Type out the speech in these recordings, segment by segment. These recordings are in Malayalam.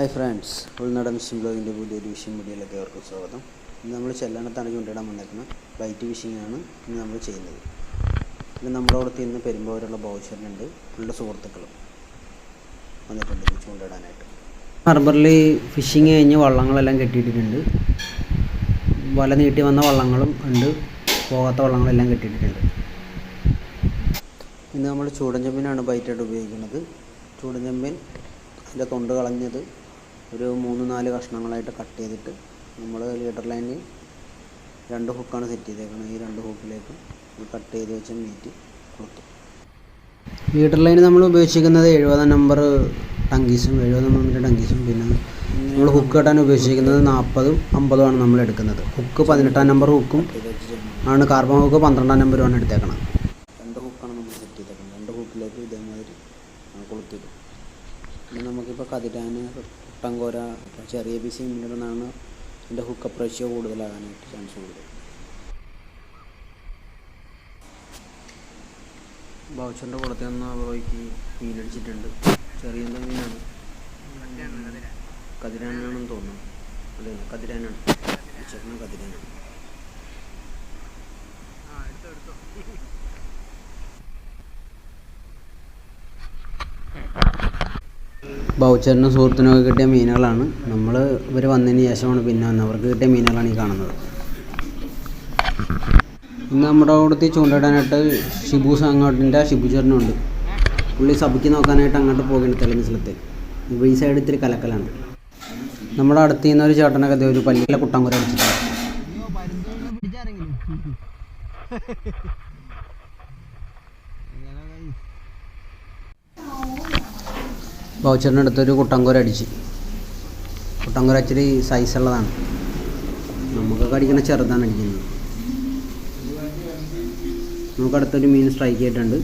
ഹായ് ഫ്രണ്ട്സ്, ഉൾനാടൻ ഫിഷിംഗ് ബ്ലോഗിൻ്റെ പുതിയൊരു ഫിഷിംഗ് വീഡിയോയിലേക്ക് ഏവർക്കും സ്വാഗതം. ഇന്ന് നമ്മൾ ചെല്ലാനത്താണ് ചൂണ്ടിടാൻ വന്നേക്കുന്നത്. ബൈറ്റ് ഫിഷിംഗ് ആണ് ഇന്ന് നമ്മൾ ചെയ്യുന്നത്. പിന്നെ നമ്മളോടത്ത് ഇന്ന് പെരുമ്പോലുള്ള ബൗച്ചറിനുണ്ട്, നല്ല സുഹൃത്തുക്കളും വന്നിട്ടുണ്ട് ചൂണ്ടിടാനായിട്ട്. ഹാർബറിൽ ഫിഷിങ് കഴിഞ്ഞ് വള്ളങ്ങളെല്ലാം കെട്ടിയിട്ടിട്ടുണ്ട്. വല നീട്ടി വന്ന വള്ളങ്ങളും ഉണ്ട്, പോകാത്ത വള്ളങ്ങളെല്ലാം കെട്ടിയിട്ടിട്ടുണ്ട്. ഇന്ന് നമ്മൾ ചൂടൻ ചെമ്പിനാണ് ബൈറ്റായിട്ട് ഉപയോഗിക്കുന്നത്. ചൂടൻ ചെമ്പിൻ അതിൻ്റെ തൊണ്ട് കളഞ്ഞത് ഒരു 3-4 കഷ്ണങ്ങളായിട്ട് കട്ട് ചെയ്തിട്ട് നമ്മൾ ലീഡർ ലൈനിൽ 2 ഹുക്കാണ് സെറ്റ് ചെയ്തേക്കുന്നത്. ഈ 2 ഹുക്കിലേക്ക് കട്ട് ചെയ്ത് വെച്ച മീറ്റ് കൊടുത്തു. ലീഡർ ലൈൻ നമ്മൾ ഉപയോഗിച്ചിരിക്കുന്നത് 70 നമ്പർ ടങ്കീസും 70 നമ്പറിൻ്റെ ടങ്കീസും. പിന്നെ നമ്മൾ ഹുക്ക് കെട്ടാൻ ഉപയോഗിച്ചിരിക്കുന്നത് 40-ഉം 50-ഉമാണ് നമ്മൾ എടുക്കുന്നത്. ഹുക്ക് 18 നമ്പർ ഹുക്കും ആണ്, കാർബൺ ഹുക്ക് 12 നമ്പറുമാണ് എടുത്തേക്കണം. 2 ഹുക്കാണ് നമ്മൾ സെറ്റ് ചെയ്തേക്കുന്നത്. 2 ഹുക്കിലേക്ക് ഇതേമാതിരി കൊളുത്തിടും. പിന്നെ നമുക്കിപ്പോൾ കതിരാൻ, കുട്ടങ്കോര, ചെറിയ പീസ് മീനിടുന്നതാണ് ഇതിൻ്റെ ഹുക്കപ്പ് റേഷ്യോ കൂടുതലാകാനായിട്ട് ചാൻസ് കൂടുതൽ. ബൗച്ചറിൻ്റെ കുളത്തിൽ നിന്ന് അവർക്ക് മീനടിച്ചിട്ടുണ്ട്. ചെറിയ മീനാണ്, കതിരാനാണെന്ന് തോന്നുന്നു. അതെ, കതിരാനാണ് ചേട്ടൻ, കതിരാനാണ്. ബൗച്ചറിനും സുഹൃത്തിനൊക്കെ കിട്ടിയ മീനുകളാണ്. ഇവർ വന്നതിന് ശേഷമാണ് പിന്നെ അവർക്ക് കിട്ടിയ മീനുകളാണ് ഈ കാണുന്നത്. ഇന്ന് നമ്മുടെ അവിടുത്തെ ചൂണ്ടിടാനായിട്ട് ഷിബു ചേട്ടനുണ്ട്. പുള്ളി സബിക്ക് നോക്കാനായിട്ട് അങ്ങോട്ട് പോകേണ്ട തെളിഞ്ഞ സ്ഥലത്ത്. ഇപ്പോൾ ഈ സൈഡ് ഇത്തിരി കലക്കലാണ്. നമ്മുടെ അടുത്ത് നിന്ന് ഒരു ചേട്ടനൊക്കെ ഒരു പല്ലിയിലെ കുട്ടങ്കുര അടിച്ചിട്ടുണ്ട്. ബൗച്ചറിൻ്റെ അടുത്തൊരു കുട്ടങ്കുര അടിച്ച്. കുട്ടങ്കുര ഇച്ചിരി സൈസുള്ളതാണ്, നമുക്കൊക്കെ അടിക്കുന്ന ചെറുതാണ് അടിക്കുന്നത്. നമുക്കടുത്തൊരു മീൻ സ്ട്രൈക്ക് ചെയ്തിട്ടുണ്ട്.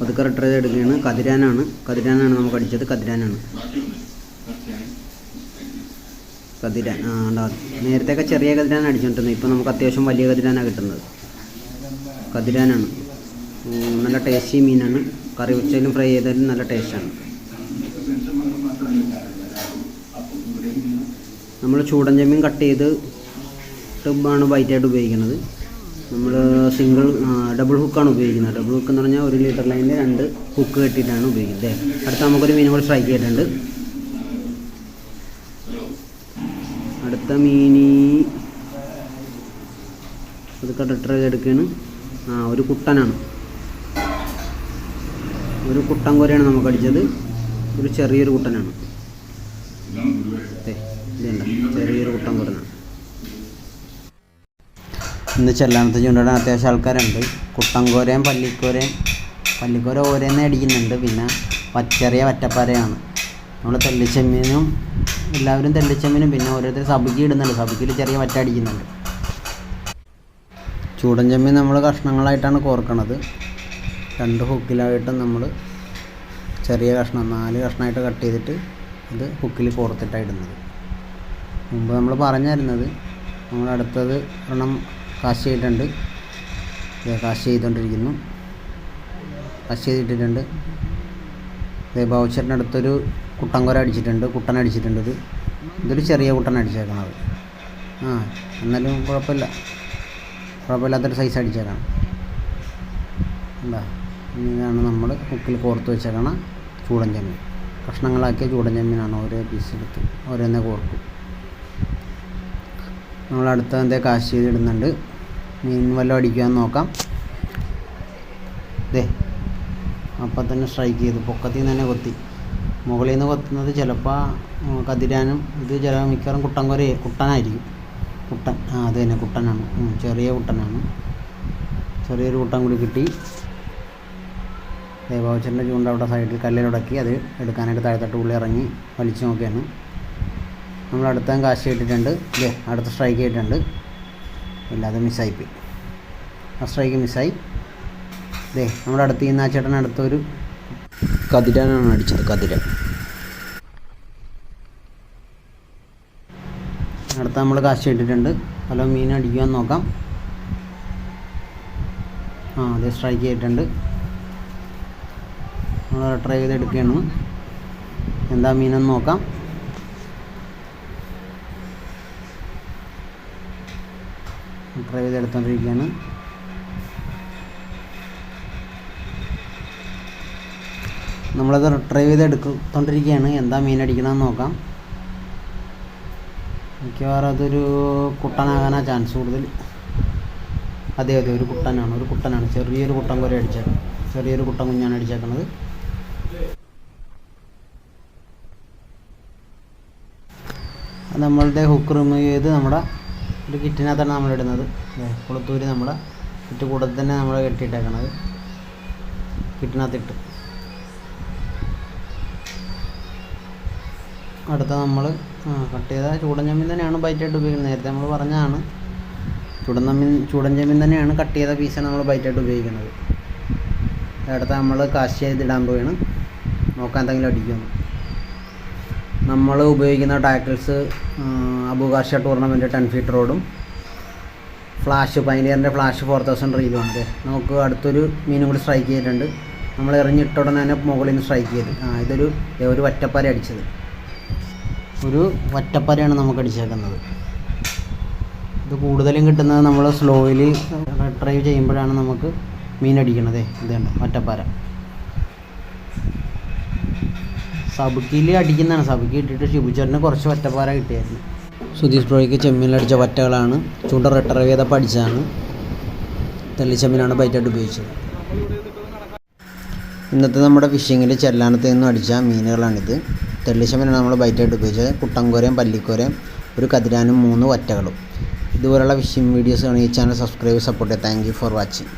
അതൊക്കെ റിട്ടർ ചെയ്തെടുക്കുകയാണ്. കതിരാനാണ് നമുക്ക് അടിച്ചത്. കതിരാൻ. നേരത്തെയൊക്കെ ചെറിയ കതിരാൻ അടിച്ചുകൊണ്ടിരുന്നത്. ഇപ്പം നമുക്ക് അത്യാവശ്യം വലിയ കതിരാനാണ് കിട്ടുന്നത്. കതിരാനാണ് നല്ല ടേസ്റ്റി മീനാണ്. കറി വെച്ചാലും ഫ്രൈ ചെയ്താലും നല്ല ടേസ്റ്റാണ്. നമ്മൾ ചൂടൻ ചെമ്മീൻ കട്ട് ചെയ്ത് ടിപ്പാണ് ബൈറ്റായിട്ട് ഉപയോഗിക്കുന്നത്. നമ്മൾ ഡബിൾ ഹുക്കാണ് ഉപയോഗിക്കുന്നത്. ഡബിൾ ഹുക്ക് എന്ന് പറഞ്ഞാൽ 1 ലീറ്റർ ലൈനിൽ 2 ഹുക്ക് കെട്ടിയിട്ടാണ് ഉപയോഗിക്കുന്നത്. അടുത്ത നമുക്കൊരു മീൻ കൂടി സ്ട്രൈക്ക് ചെയ്തിട്ടുണ്ട്. അടുത്ത മീനി അതൊക്കെ റിട്ടർ ചെയ്തെടുക്കുകയാണ്. ഒരു കുട്ടനാണ്, ഒരു കുട്ടൻകുരയാണ് നമുക്ക് അടിച്ചത്. ഒരു ചെറിയൊരു കുട്ടനാണ്. ഇതുണ്ട്, ചെറിയൊരു കുട്ടൻകുരനാണ്. ഇന്ന് ചെല്ലാനത്ത് ചൂണ്ടിടാൻ അത്യാവശ്യം ആൾക്കാരുണ്ട്. കുട്ടൻകോരയും പല്ലിക്കോര ഓരോന്നേ അടിക്കുന്നുണ്ട്. പിന്നെ ചെറിയ വറ്റപ്പാരയാണ്. നമ്മൾ തെല്ലിച്ചെമ്മീനും എല്ലാവരും തെല്ലിച്ചെമ്മീനും, പിന്നെ ഓരോരുത്തർ സബിക്ക് ഇടുന്നുണ്ട്. സബിക്കിൽ ചെറിയ വറ്റ അടിക്കുന്നുണ്ട്. ചൂടൻ ചെമ്മീൻ നമ്മൾ കഷ്ണങ്ങളായിട്ടാണ് കോർക്കണത്. 2 ഹുക്കിലായിട്ട് നമ്മൾ ചെറിയ കഷ്ണം 4 കഷ്ണമായിട്ട് കട്ട് ചെയ്തിട്ട് അത് ഹുക്കിൽ കോർത്തിട്ടാണ് ഇടുന്നത്. മുമ്പ് നമ്മൾ പറഞ്ഞായിരുന്നത്. നമ്മൾ അടുത്തത് ഒരെണ്ണം കാശ് ചെയ്തിട്ടുണ്ട്. കാശ് ചെയ്തുകൊണ്ടിരിക്കുന്നു. കാശ് ചെയ്തിട്ടിട്ടുണ്ട്. ബൗച്ചറിൻ്റെ അടുത്തൊരു കുട്ടൻകുര അടിച്ചിട്ടുണ്ട്, കുട്ടൻ അടിച്ചിട്ടുണ്ട്. ഇതൊരു ചെറിയ കുട്ടൻ അടിച്ചേക്കണത്. എന്നാലും കുഴപ്പമില്ലാത്തൊരു സൈസ് അടിച്ചേക്കണം. എന്താ, ഇതാണ് നമ്മൾ ഹുക്കിൽ കോർത്ത് വെച്ചേക്കണ ചൂടൻ ചെമ്മീൻ. കഷ്ണങ്ങളാക്കിയ ചൂടൻ ചെമ്മീനാണ്. ഓരോ പീസ് എടുത്ത് ഓരോന്നേ കോർക്കും. നമ്മളടുത്ത കാശ് ചെയ്തിടുന്നുണ്ട്. മീൻ വല്ലതും അടിക്കുവാന്ന് നോക്കാം. അപ്പം തന്നെ സ്ട്രൈക്ക് ചെയ്തു. പൊക്കത്തിൽ നിന്ന് തന്നെ കൊത്തി. മുകളിൽ നിന്ന് കൊത്തുന്നത് ചിലപ്പോൾ കതിരാനും, ഇത് മിക്കവാറും കുട്ടനായിരിക്കും. അത് തന്നെ കുട്ടനാണ്. ചെറിയ കുട്ടനാണ്. ചെറിയൊരു കുട്ടൻ കൂടി കിട്ടി. ബൗച്ചറിൻ്റെ ചൂണ്ട അവിടെ സൈഡിൽ കല്ലിലുടക്കി അത് എടുക്കാനായിട്ട് താഴത്തോട്ട് ഉള്ളിൽ ഇറങ്ങി വലിച്ചു നോക്കിയാണ്. നമ്മൾ അടുത്ത കാശ് ഇട്ടിട്ടുണ്ട്. അടുത്ത സ്ട്രൈക്ക് ചെയ്തിട്ടുണ്ട്. ഇല്ലാതെ മിസ്സായിപ്പോയി. ആ സ്ട്രൈക്ക് മിസ്സായി. നമ്മുടെ അടുത്ത് നിന്ന് ആ ചേട്ടൻ അടുത്തൊരു കതിരാനാണ് അടിച്ചത്. കതിരാൻ. അടുത്ത നമ്മൾ കാശ് ഇട്ടിട്ടുണ്ട്. പല മീൻ അടിക്കുവാൻ നോക്കാം. അത് സ്ട്രൈക്ക് ചെയ്തിട്ടുണ്ട്. നമ്മൾ ട്രൈ ചെയ്തെടുക്കുകയാണ്. എന്താ മീനെന്ന് നോക്കാം. ട്രൈ ചെയ്തെടുത്തോണ്ടിരിക്കുകയാണ്. നമ്മളത് റിട്രൈവ് ചെയ്തെടുത്തോണ്ടിരിക്കുകയാണ്. എന്താ മീൻ അടിക്കണമെന്ന് നോക്കാം. മിക്കവാറും അതൊരു കുട്ടനാകാനാണ് ചാൻസ് കൂടുതൽ. അതെ ഒരു കുട്ടനാണ്. ചെറിയൊരു കുട്ടൻ കുറെ അടിച്ചേക്കണം. ചെറിയൊരു കുട്ടൻ കുഞ്ഞാണ് അടിച്ചേക്കുന്നത്. നമ്മളുടെ ഹുക്ക് റിമൂവ് ചെയ്ത് നമ്മുടെ ഒരു കിറ്റിനകത്താണ് നമ്മളിടുന്നത്. കുളത്തൂര് നമ്മുടെ കിറ്റ് കൂടത്തിൽ തന്നെ നമ്മൾ കെട്ടിയിട്ടേക്കണത്. കിറ്റിനകത്തിട്ട് അടുത്ത നമ്മൾ കട്ട് ചെയ്ത ചൂടൻ ചെമ്മീൻ തന്നെയാണ് ബൈറ്റായിട്ട് ഉപയോഗിക്കുന്നത്. നേരത്തെ നമ്മൾ പറഞ്ഞതാണ് ചൂടൻ ചെമ്മീൻ തന്നെയാണ് കട്ട് ചെയ്ത പീസാണ് നമ്മൾ ബൈറ്റായിട്ട് ഉപയോഗിക്കുന്നത്. അടുത്ത നമ്മൾ കാസ്റ്റ് ചെയ്തിടാൻ പോവുകയാണ്. നോക്കാൻ എന്തെങ്കിലും അടിക്കുമെന്ന്. നമ്മൾ ഉപയോഗിക്കുന്ന ടാക്കിൾസ് അബുഗാർഷ ടൂർണമെൻറ്റ് 10 ഫീറ്റ് റോഡും ഫ്ലാഷ് പൈനിയറിൻ്റെ ഫ്ലാഷ് 4000 റീലുമാണ്. നമുക്ക് അടുത്തൊരു മീനും കൂടി സ്ട്രൈക്ക് ചെയ്തിട്ടുണ്ട്. നമ്മൾ എറിഞ്ഞിട്ട ഉടനെ തന്നെ മുകളിൽ നിന്ന് സ്ട്രൈക്ക് ചെയ്ത് ഒരു വറ്റപ്പാര അടിച്ചത്. ഒരു വറ്റപ്പാരയാണ് നമുക്ക് അടിച്ചേക്കുന്നത്. ഇത് കൂടുതലും കിട്ടുന്നത് നമ്മൾ സ്ലോയിൽ റിട്രൈവ് ചെയ്യുമ്പോഴാണ് നമുക്ക് മീൻ അടിക്കണത്. ഇതുണ്ട് വറ്റപ്പാര. സബുക്കിയിൽ അടിക്കുന്നതാണ്. സബുക്കി ഇട്ടിട്ട് ഷിബുച്ചേട്ടന് കുറച്ച് വറ്റപ്പാര കിട്ടിയായിരുന്നു. സുധീഷ് ബ്രോയ്ക്ക് ചെമ്മീനിലടിച്ച വറ്റകളാണ്. ചൂണ്ട റിട്രൈവ് ചെയ്തപ്പോൾ അടിച്ചതാണ്. തെള്ളിച്ചെമ്മീനാണ് ബൈറ്റായിട്ട് ഉപയോഗിച്ചത്. ഇന്നത്തെ നമ്മുടെ ഫിഷിങ്ങിൽ ചെല്ലാനത്ത് നിന്നും അടിച്ച മീനുകളാണിത്. തെള്ളിച്ചെമ്മീനാണ് നമ്മൾ ബൈറ്റായിട്ട് ഉപയോഗിച്ചത്. കുട്ടൻകോരയും പല്ലിക്കോരയും ഒരു കതിരാനും 3 വറ്റകളും. ഇതുപോലുള്ള ഫിഷിംഗ് വീഡിയോസ് ആണ് ഈ ചാനൽ സബ്സ്ക്രൈബ് സപ്പോർട്ട് ചെയ്യുക. Thank you for watching.